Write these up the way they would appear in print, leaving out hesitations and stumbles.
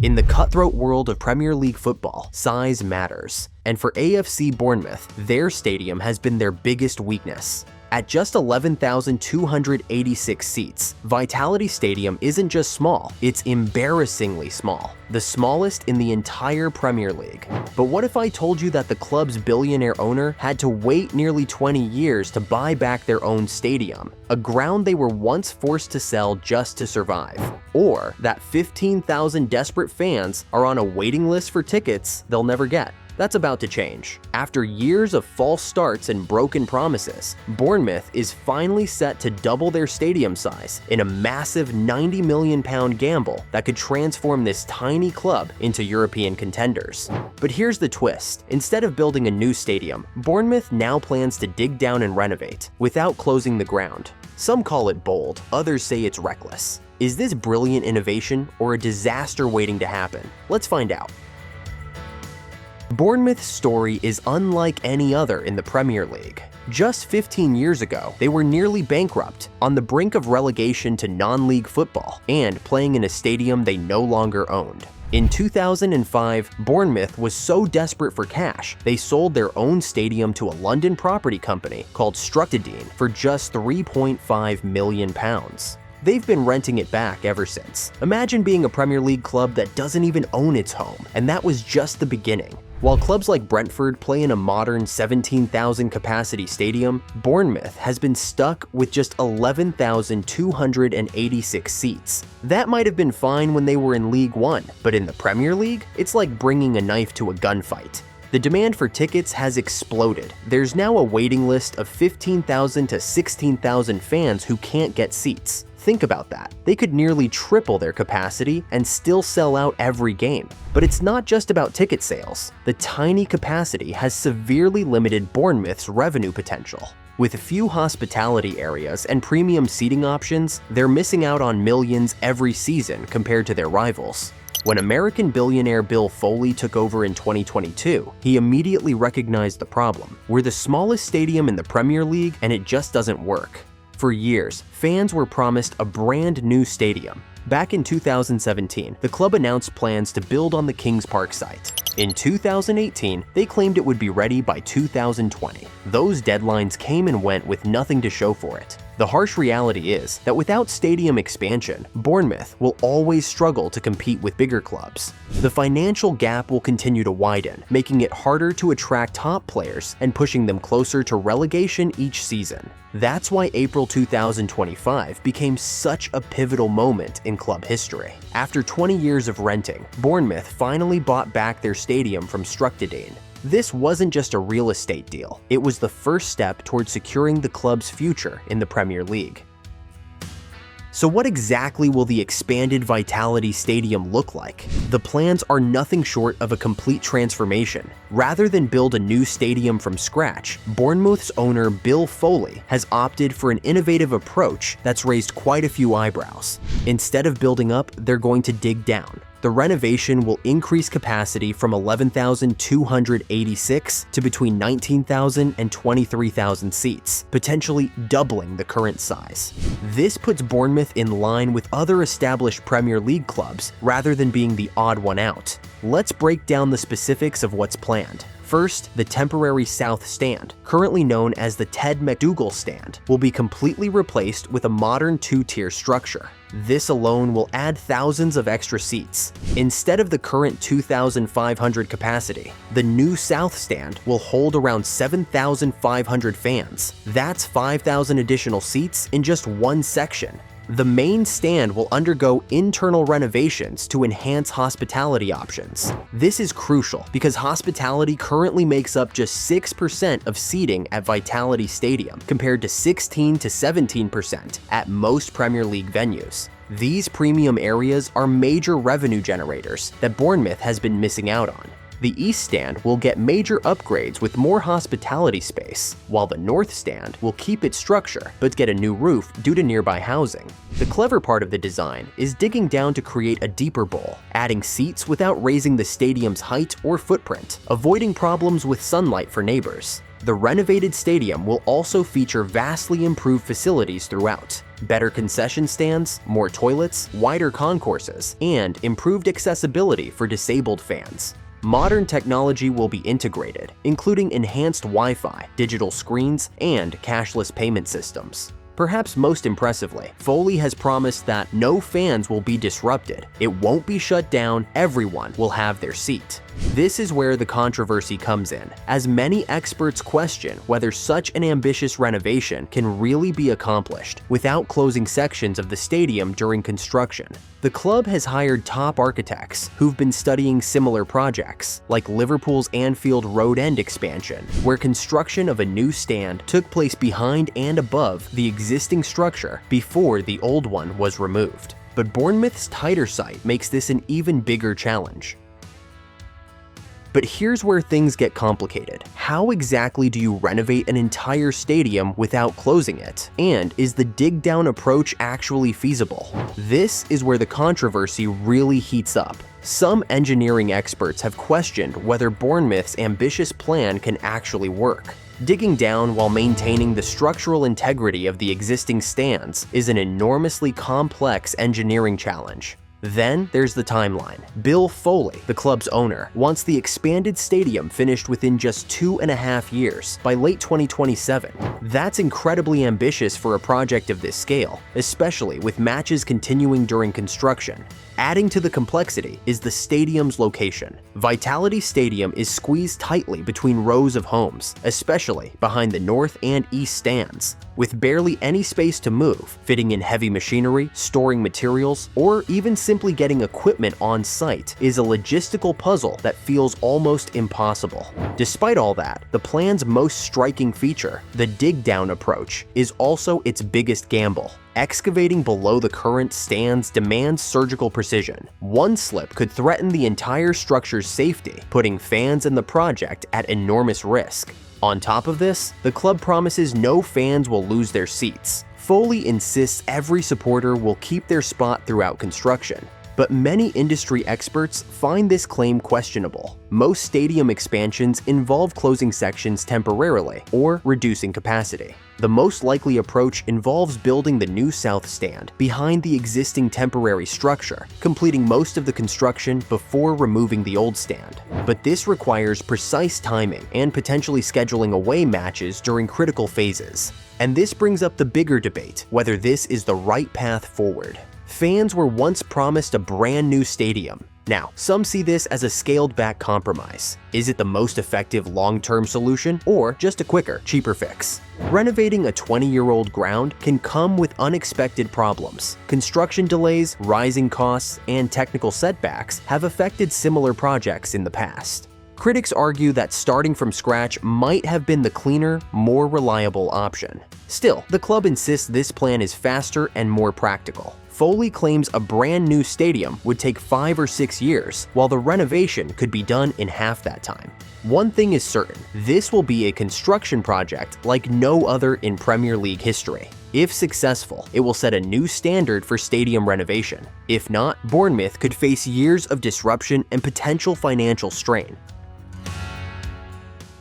In the cutthroat world of Premier League football, size matters. And for AFC Bournemouth, their stadium has been their biggest weakness. At just 11,286 seats, Vitality Stadium isn't just small, it's embarrassingly small. The smallest in the entire Premier League. But what if I told you that the club's billionaire owner had to wait nearly 20 years to buy back their own stadium, a ground they were once forced to sell just to survive? Or that 15,000 desperate fans are on a waiting list for tickets they'll never get? That's about to change. After years of false starts and broken promises, Bournemouth is finally set to double their stadium size in a massive £90 million gamble that could transform this tiny club into European contenders. But here's the twist. Instead of building a new stadium, Bournemouth now plans to dig down and renovate without closing the ground. Some call it bold, others say it's reckless. Is this brilliant innovation or a disaster waiting to happen? Let's find out. Bournemouth's story is unlike any other in the Premier League. Just 15 years ago, they were nearly bankrupt, on the brink of relegation to non-league football, and playing in a stadium they no longer owned. In 2005, Bournemouth was so desperate for cash, they sold their own stadium to a London property company called Structadene for just £3.5 million. They've been renting it back ever since. Imagine being a Premier League club that doesn't even own its home, and that was just the beginning. While clubs like Brentford play in a modern 17,000 capacity stadium, Bournemouth has been stuck with just 11,286 seats. That might have been fine when they were in League One, but in the Premier League, it's like bringing a knife to a gunfight. The demand for tickets has exploded. There's now a waiting list of 15,000 to 16,000 fans who can't get seats. Think about that. They could nearly triple their capacity and still sell out every game. But it's not just about ticket sales. The tiny capacity has severely limited Bournemouth's revenue potential. With few hospitality areas and premium seating options, they're missing out on millions every season compared to their rivals. When American billionaire Bill Foley took over in 2022, he immediately recognized the problem. We're the smallest stadium in the Premier League and it just doesn't work. For years, fans were promised a brand new stadium. Back in 2017, the club announced plans to build on the Kings Park site. In 2018, they claimed it would be ready by 2020. Those deadlines came and went with nothing to show for it. The harsh reality is that without stadium expansion, Bournemouth will always struggle to compete with bigger clubs. The financial gap will continue to widen, making it harder to attract top players and pushing them closer to relegation each season. That's why April 2025 became such a pivotal moment in club history. After 20 years of renting, Bournemouth finally bought back their stadium from Structadene. This wasn't just a real estate deal, it was the first step towards securing the club's future in the Premier League. So what exactly will the expanded Vitality Stadium look like? The plans are nothing short of a complete transformation. Rather than build a new stadium from scratch, Bournemouth's owner Bill Foley has opted for an innovative approach that's raised quite a few eyebrows. Instead of building up, they're going to dig down. The renovation will increase capacity from 11,286 to between 19,000 and 23,000 seats, potentially doubling the current size. This puts Bournemouth in line with other established Premier League clubs rather than being the odd one out. Let's break down the specifics of what's planned. First, the temporary South Stand, currently known as the Ted McDougall Stand, will be completely replaced with a modern two-tier structure. This alone will add thousands of extra seats. Instead of the current 2,500 capacity, the new South Stand will hold around 7,500 fans. That's 5,000 additional seats in just one section. The main stand will undergo internal renovations to enhance hospitality options. This is crucial because hospitality currently makes up just 6% of seating at Vitality Stadium, compared to 16 to 17% at most Premier League venues. These premium areas are major revenue generators that Bournemouth has been missing out on. The East Stand will get major upgrades with more hospitality space, while the North Stand will keep its structure but get a new roof due to nearby housing. The clever part of the design is digging down to create a deeper bowl, adding seats without raising the stadium's height or footprint, avoiding problems with sunlight for neighbors. The renovated stadium will also feature vastly improved facilities throughout. better concession stands, more toilets, wider concourses, and improved accessibility for disabled fans. Modern technology will be integrated, including enhanced Wi-Fi, digital screens, and cashless payment systems. Perhaps most impressively, Foley has promised that no fans will be disrupted, it won't be shut down, everyone will have their seat. This is where the controversy comes in, as many experts question whether such an ambitious renovation can really be accomplished without closing sections of the stadium during construction. The club has hired top architects who've been studying similar projects, like Liverpool's Anfield Road End expansion, where construction of a new stand took place behind and above the existing structure before the old one was removed. But Bournemouth's tighter site makes this an even bigger challenge. But here's where things get complicated. How exactly do you renovate an entire stadium without closing it? And is the dig-down approach actually feasible? This is where the controversy really heats up. Some engineering experts have questioned whether Bournemouth's ambitious plan can actually work. Digging down while maintaining the structural integrity of the existing stands is an enormously complex engineering challenge. Then there's the timeline. Bill Foley, the club's owner, wants the expanded stadium finished within just 2.5 years, by late 2027. That's incredibly ambitious for a project of this scale, especially with matches continuing during construction. Adding to the complexity is the stadium's location. Vitality Stadium is squeezed tightly between rows of homes, especially behind the north and east stands, with barely any space to move, fitting in heavy machinery, storing materials, or even simply getting equipment on site is a logistical puzzle that feels almost impossible. Despite all that, the plan's most striking feature, the dig-down approach, is also its biggest gamble. Excavating below the current stands demands surgical precision. One slip could threaten the entire structure's safety, putting fans in the project at enormous risk. On top of this, the club promises no fans will lose their seats. Foley insists every supporter will keep their spot throughout construction. But many industry experts find this claim questionable. Most stadium expansions involve closing sections temporarily or reducing capacity. The most likely approach involves building the new south stand behind the existing temporary structure, completing most of the construction before removing the old stand. But this requires precise timing and potentially scheduling away matches during critical phases. And this brings up the bigger debate, whether this is the right path forward. Fans were once promised a brand new stadium. Now, some see this as a scaled-back compromise. Is it the most effective long-term solution, or just a quicker, cheaper fix? Renovating a 20-year-old ground can come with unexpected problems. Construction delays, rising costs, and technical setbacks have affected similar projects in the past. Critics argue that starting from scratch might have been the cleaner, more reliable option. Still, the club insists this plan is faster and more practical. Foley claims a brand new stadium would take 5 or 6 years, while the renovation could be done in half that time. One thing is certain, this will be a construction project like no other in Premier League history. If successful, it will set a new standard for stadium renovation. If not, Bournemouth could face years of disruption and potential financial strain.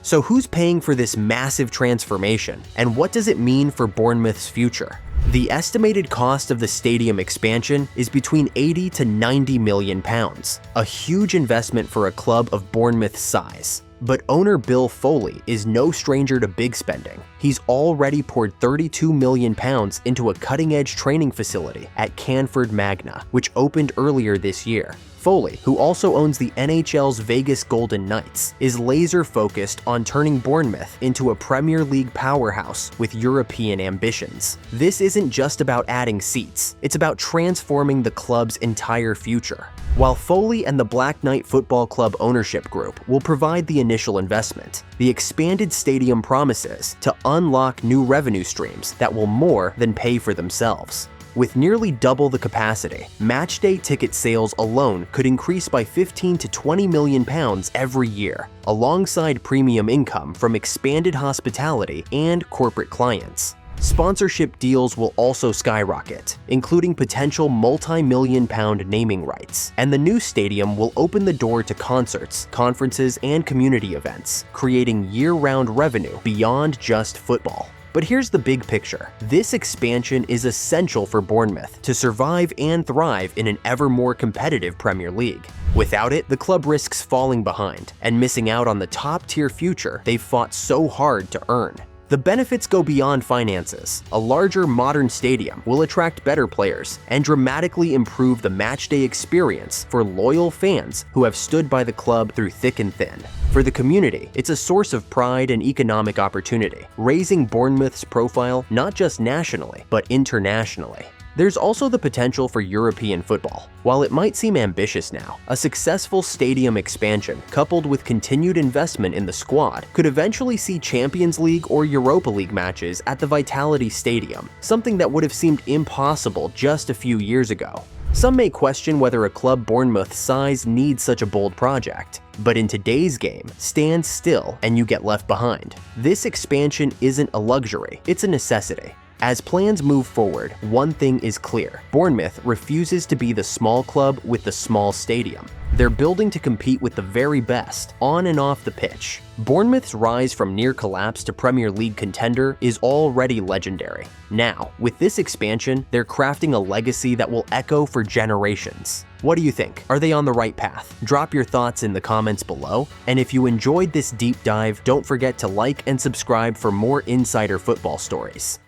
So who's paying for this massive transformation, and what does it mean for Bournemouth's future? The estimated cost of the stadium expansion is between 80 to 90 million pounds, a huge investment for a club of Bournemouth's size. But owner Bill Foley is no stranger to big spending. He's already poured 32 million pounds into a cutting-edge training facility at Canford Magna, which opened earlier this year. Foley, who also owns the NHL's Vegas Golden Knights, is laser-focused on turning Bournemouth into a Premier League powerhouse with European ambitions. This isn't just about adding seats, it's about transforming the club's entire future. While Foley and the Black Knight Football Club ownership group will provide the initial investment, the expanded stadium promises to unlock new revenue streams that will more than pay for themselves. With nearly double the capacity, matchday ticket sales alone could increase by 15 to 20 million pounds every year, alongside premium income from expanded hospitality and corporate clients. Sponsorship deals will also skyrocket, including potential multi-million-pound naming rights, and the new stadium will open the door to concerts, conferences, and community events, creating year-round revenue beyond just football. But here's the big picture. This expansion is essential for Bournemouth to survive and thrive in an ever more competitive Premier League. Without it, the club risks falling behind and missing out on the top-tier future they've fought so hard to earn. The benefits go beyond finances. A larger, modern stadium will attract better players and dramatically improve the matchday experience for loyal fans who have stood by the club through thick and thin. For the community, it's a source of pride and economic opportunity, raising Bournemouth's profile not just nationally, but internationally. There's also the potential for European football. While it might seem ambitious now, a successful stadium expansion coupled with continued investment in the squad could eventually see Champions League or Europa League matches at the Vitality Stadium, something that would have seemed impossible just a few years ago. Some may question whether a club Bournemouth's size needs such a bold project, but in today's game, stand still and you get left behind. This expansion isn't a luxury, it's a necessity. As plans move forward, one thing is clear. Bournemouth refuses to be the small club with the small stadium. They're building to compete with the very best, on and off the pitch. Bournemouth's rise from near collapse to Premier League contender is already legendary. Now, with this expansion, they're crafting a legacy that will echo for generations. What do you think? Are they on the right path? Drop your thoughts in the comments below. And if you enjoyed this deep dive, don't forget to like and subscribe for more insider football stories.